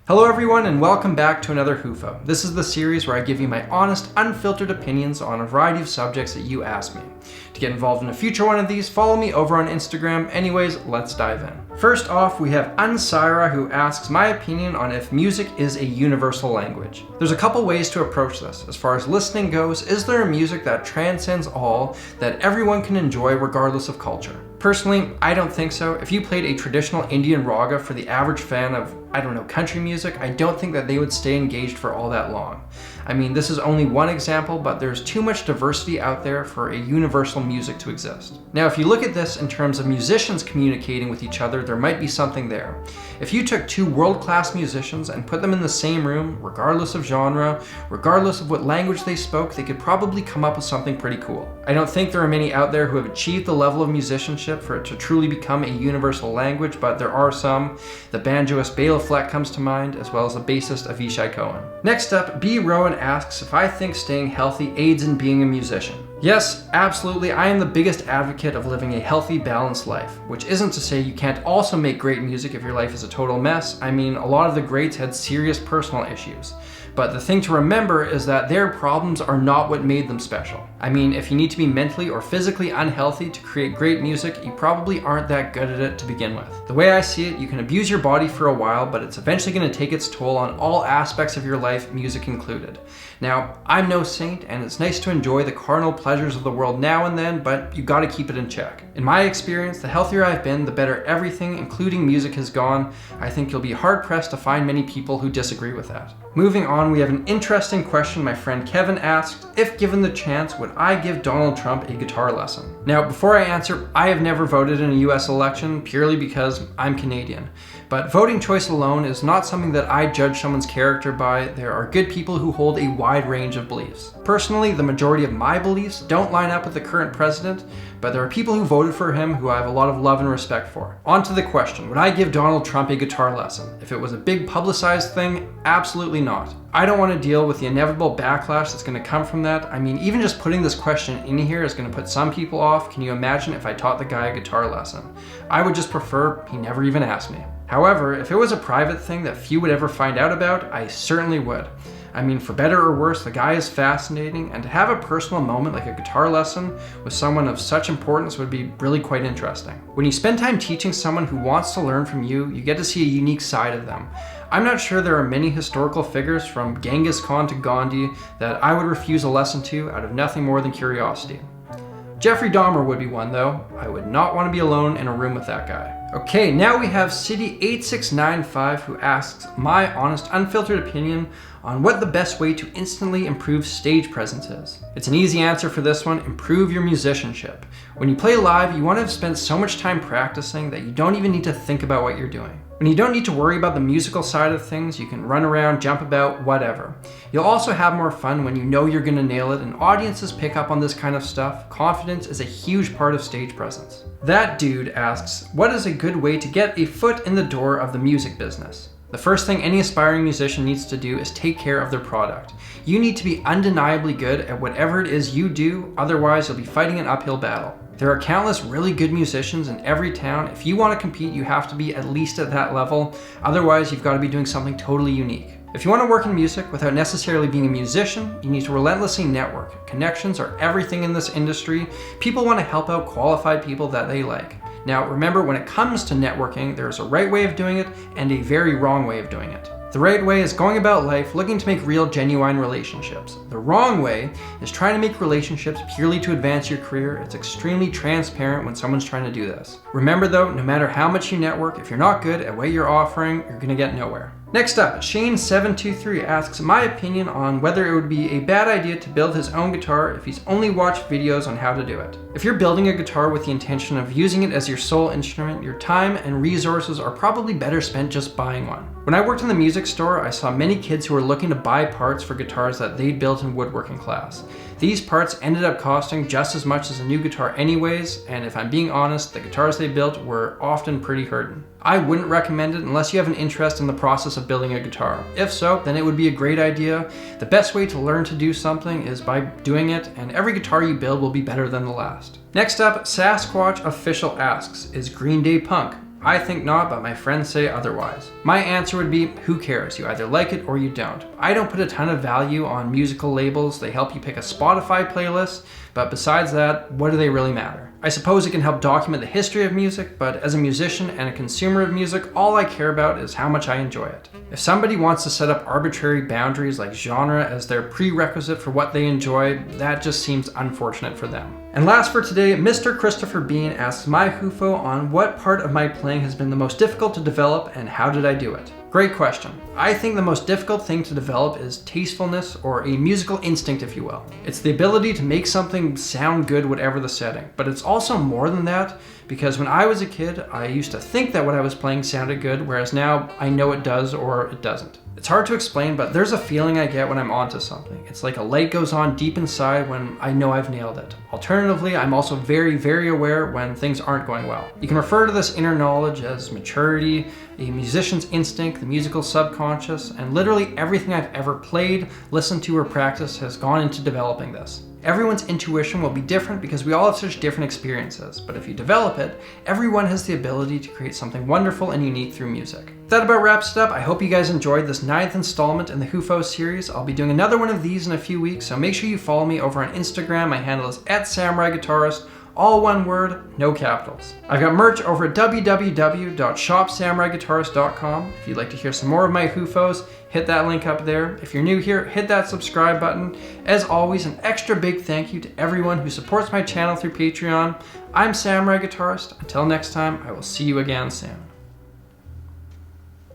Hello everyone and welcome back to another Hoofo. This is the series where I give you my honest, unfiltered opinions on a variety of subjects that you ask me. To get involved in a future one of these, follow me over on Instagram. Anyways, let's dive in. First off, we have Unsaira who asks my opinion on if music is a universal language. There's a couple ways to approach this. As far as listening goes, is there a music that transcends all, that everyone can enjoy regardless of culture? Personally, I don't think so. If you played a traditional Indian raga for the average fan of, country music, I don't think that they would stay engaged for all that long. I mean, this is only one example, but there's too much diversity out there for a universal music to exist. Now, if you look at this in terms of musicians communicating with each other, there might be something there. If you took two world-class musicians and put them in the same room, regardless of genre, regardless of what language they spoke, they could probably come up with something pretty cool. I don't think there are many out there who have achieved the level of musicianship for it to truly become a universal language, but there are some. The banjoist Bela Fleck comes to mind, as well as the bassist Avishai Cohen. Next up, B. Rowan asks if I think staying healthy aids in being a musician. Yes, absolutely. I am the biggest advocate of living a healthy, balanced life, which isn't to say you can't also make great music if your life is a total mess. I mean, a lot of the greats had serious personal issues. But the thing to remember is that their problems are not what made them special. I mean, if you need to be mentally or physically unhealthy to create great music, you probably aren't that good at it to begin with. The way I see it, you can abuse your body for a while, but it's eventually going to take its toll on all aspects of your life, music included. Now, I'm no saint, and it's nice to enjoy the carnal pleasures of the world now and then, but you gotta keep it in check. In my experience, the healthier I've been, the better everything, including music, has gone. I think you'll be hard-pressed to find many people who disagree with that. Moving on, we have an interesting question my friend Kevin asked. If given the chance, would I give Donald Trump a guitar lesson? Now, before I answer, I have never voted in a US election purely because I'm Canadian. But voting choice alone is not something that I judge someone's character by. There are good people who hold a wide range of beliefs. Personally, the majority of my beliefs don't line up with the current president, but there are people who voted for him who I have a lot of love and respect for. On to the question, would I give Donald Trump a guitar lesson? If it was a big publicized thing, absolutely not. I don't want to deal with the inevitable backlash that's going to come from that. I mean, even just putting this question in here is going to put some people off. Can you imagine if I taught the guy a guitar lesson? I would just prefer he never even asked me. However, if it was a private thing that few would ever find out about, I certainly would. I mean, for better or worse, the guy is fascinating, and to have a personal moment like a guitar lesson with someone of such importance would be really quite interesting. When you spend time teaching someone who wants to learn from you, you get to see a unique side of them. I'm not sure there are many historical figures from Genghis Khan to Gandhi that I would refuse a lesson to out of nothing more than curiosity. Jeffrey Dahmer would be one though. I would not want to be alone in a room with that guy. Okay, now we have City8695 who asks my honest, unfiltered opinion on what the best way to instantly improve stage presence is. It's an easy answer for this one: improve your musicianship. When you play live, you want to have spent so much time practicing that you don't even need to think about what you're doing. When you don't need to worry about the musical side of things, you can run around, jump about, whatever. You'll also have more fun when you know you're gonna nail it, and audiences pick up on this kind of stuff. Confidence is a huge part of stage presence. That dude asks, what is a good way to get a foot in the door of the music business? The first thing any aspiring musician needs to do is take care of their product. You need to be undeniably good at whatever it is you do, otherwise you'll be fighting an uphill battle. There are countless really good musicians in every town. If you want to compete, you have to be at least at that level. Otherwise, you've got to be doing something totally unique. If you want to work in music without necessarily being a musician, you need to relentlessly network. Connections are everything in this industry. People want to help out qualified people that they like. Now, remember, when it comes to networking, there's a right way of doing it and a very wrong way of doing it. The right way is going about life looking to make real, genuine relationships. The wrong way is trying to make relationships purely to advance your career. It's extremely transparent when someone's trying to do this. Remember though, no matter how much you network, if you're not good at what you're offering, you're gonna get nowhere. Next up, Shane723 asks my opinion on whether it would be a bad idea to build his own guitar if he's only watched videos on how to do it. If you're building a guitar with the intention of using it as your sole instrument, your time and resources are probably better spent just buying one. When I worked in the music store, I saw many kids who were looking to buy parts for guitars that they'd built in woodworking class. These parts ended up costing just as much as a new guitar anyways, and if I'm being honest, the guitars they built were often pretty hurtin'. I wouldn't recommend it unless you have an interest in the process of building a guitar. If so, then it would be a great idea. The best way to learn to do something is by doing it, and every guitar you build will be better than the last. Next up, Sasquatch Official asks, is Green Day punk? I think not, but my friends say otherwise. My answer would be, who cares? You either like it or you don't. I don't put a ton of value on musical labels. They help you pick a Spotify playlist, but besides that, what do they really matter? I suppose it can help document the history of music, but as a musician and a consumer of music, all I care about is how much I enjoy it. If somebody wants to set up arbitrary boundaries like genre as their prerequisite for what they enjoy, that just seems unfortunate for them. And last for today, Mr. Christopher Bean asks my hufo on what part of my playing has been the most difficult to develop and how did I do it? Great question. I think the most difficult thing to develop is tastefulness, or a musical instinct if you will. It's the ability to make something sound good whatever the setting, but it's also more than that, because when I was a kid, I used to think that what I was playing sounded good, whereas now I know it does or it doesn't. It's hard to explain, but there's a feeling I get when I'm onto something. It's like a light goes on deep inside when I know I've nailed it. Alternatively, I'm also very, very aware when things aren't going well. You can refer to this inner knowledge as maturity, a musician's instinct, the musical subconscious, and literally everything I've ever played, listened to, or practiced has gone into developing this. Everyone's intuition will be different because we all have such different experiences, but if you develop it, everyone has the ability to create something wonderful and unique through music. That about wraps it up. I hope you guys enjoyed this 9th installment in the Hufo series. I'll be doing another one of these in a few weeks, so make sure you follow me over on Instagram. My handle is @samuraiguitarist. All one word, no capitals. I've got merch over at www.shopsamuraiguitarist.com. If you'd like to hear some more of my hufos, hit that link up there. If you're new here, hit that subscribe button. As always, an extra big thank you to everyone who supports my channel through Patreon. I'm Samurai Guitarist. Until next time, I will see you again soon.